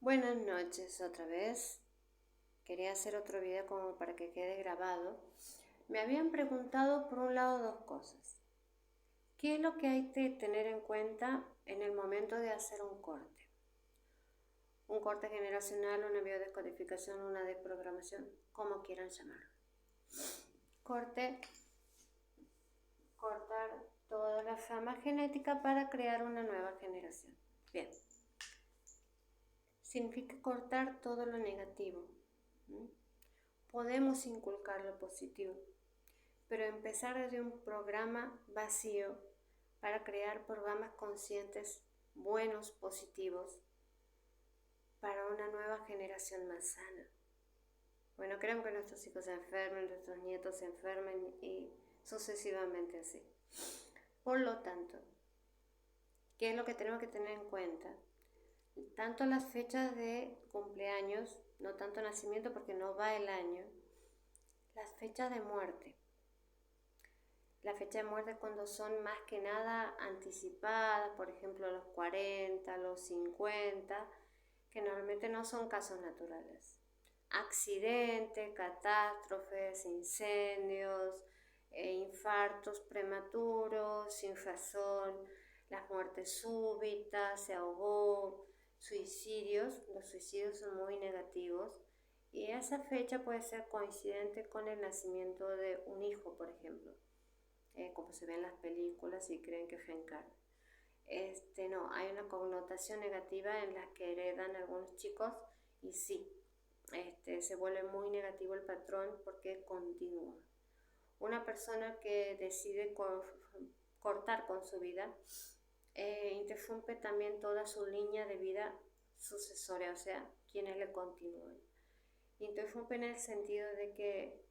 Buenas noches otra vez. Quería hacer otro video como para que quede grabado. Me habían preguntado por un lado dos cosas. ¿Qué es lo que hay que tener en cuenta en el momento de hacer un corte? Un corte generacional, una biodescodificación, una desprogramación, como quieran llamarlo. Cortar toda la fama genética para crear una nueva generación. Bien. Significa cortar todo lo negativo. Podemos inculcar lo positivo, pero empezar desde un programa vacío para crear programas conscientes, buenos, positivos, para una nueva generación más sana. Bueno, queremos que nuestros hijos se enfermen, nuestros nietos se enfermen y sucesivamente así. Por lo tanto, ¿qué es lo que tenemos que tener en cuenta? Tanto las fechas de cumpleaños, no tanto nacimiento porque no va el año, las fechas de muerte. La fecha de muerte cuando son más que nada anticipadas, por ejemplo los 40, los 50, que normalmente no son casos naturales. Accidentes, catástrofes, incendios, infartos prematuros, sin razón, las muertes súbitas, se ahogó, suicidios. Los suicidios son muy negativos y esa fecha puede ser coincidente con el nacimiento de un hijo, por ejemplo. Como se ve en las películas y creen que reencarna. No, hay una connotación negativa en la que heredan algunos chicos y sí, se vuelve muy negativo el patrón porque continúa. Una persona que decide cortar con su vida interrumpe también toda su línea de vida sucesoria, o sea, quienes le continúan. Interrumpe en el sentido de que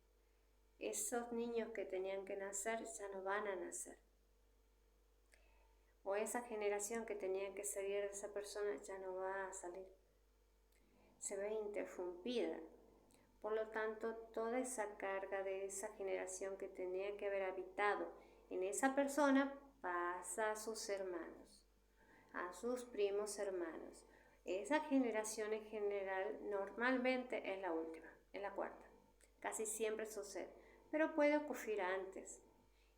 esos niños que tenían que nacer ya no van a nacer. O esa generación que tenía que salir de esa persona ya no va a salir. Se ve interrumpida. Por lo tanto, toda esa carga de esa generación que tenía que haber habitado en esa persona pasa a sus hermanos, a sus primos hermanos. Esa generación en general normalmente es la última, es la cuarta. Casi siempre sucede, pero puede ocurrir antes.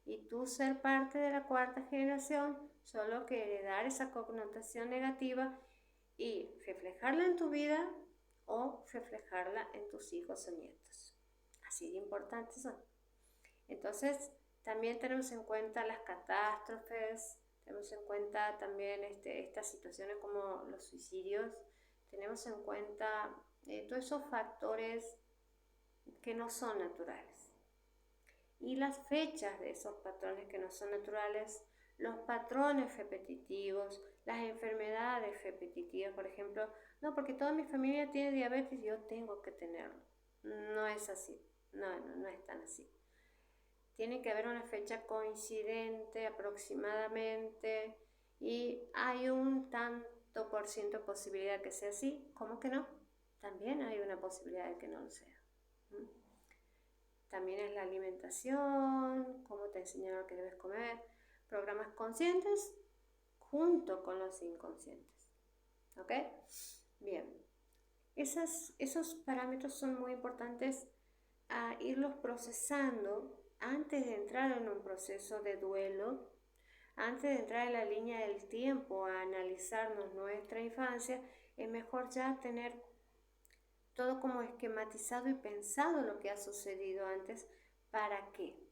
Y tú ser parte de la cuarta generación, solo que heredar esa connotación negativa y reflejarla en tu vida o reflejarla en tus hijos o nietos. Así de importantes son. Entonces, también tenemos en cuenta las catástrofes, tenemos en cuenta también estas situaciones como los suicidios, tenemos en cuenta todos esos factores que no son naturales. Y las fechas de esos patrones que no son naturales, los patrones repetitivos, las enfermedades repetitivas, por ejemplo, no, porque toda mi familia tiene diabetes y yo tengo que tenerlo. No es así, no es tan así. Tiene que haber una fecha coincidente aproximadamente y hay un tanto por ciento de posibilidad que sea así, ¿cómo que no? También hay una posibilidad de que no lo sea. También es la alimentación, cómo te enseñaron que debes comer, programas conscientes junto con los inconscientes. ¿Ok? Bien. Esos parámetros son muy importantes a irlos procesando antes de entrar en un proceso de duelo, antes de entrar en la línea del tiempo a analizarnos nuestra infancia. Es mejor ya tener todo como esquematizado y pensado lo que ha sucedido antes. ¿Para qué?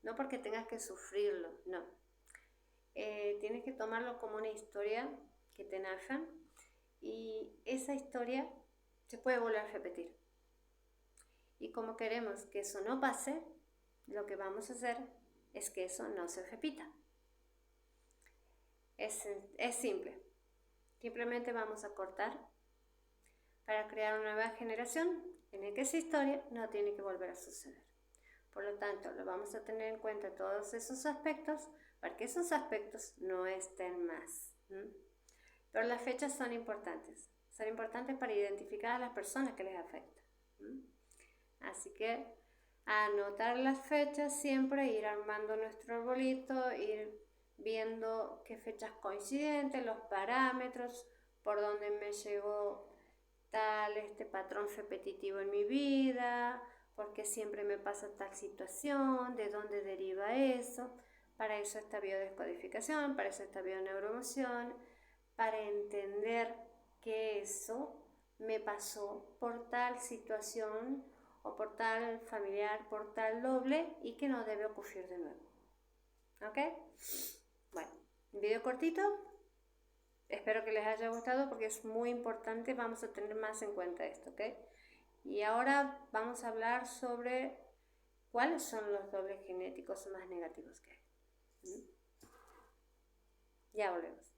No porque tengas que sufrirlo, no. Tienes que tomarlo como una historia que te narran y esa historia se puede volver a repetir. Y como queremos que eso no pase, lo que vamos a hacer es que eso no se repita. Es simple. Simplemente vamos a cortar para crear una nueva generación en la que esa historia no tiene que volver a suceder. Por lo tanto, lo vamos a tener en cuenta todos esos aspectos para que esos aspectos no estén más. Pero las fechas son importantes para identificar a las personas que les afecta. Así que anotar las fechas siempre, ir armando nuestro arbolito, ir viendo qué fechas coincidentes, los parámetros, por donde me llegó tal patrón repetitivo en mi vida, por qué siempre me pasa tal situación, de dónde deriva eso. Para eso está biodescodificación, para eso está bioneuroemoción, para entender que eso me pasó por tal situación o por tal familiar, por tal doble y que no debe ocurrir de nuevo. ¿Ok? Bueno, un video cortito. Espero que les haya gustado porque es muy importante, vamos a tener más en cuenta esto, ¿ok? Y ahora vamos a hablar sobre cuáles son los dobles genéticos más negativos que hay. Ya volvemos.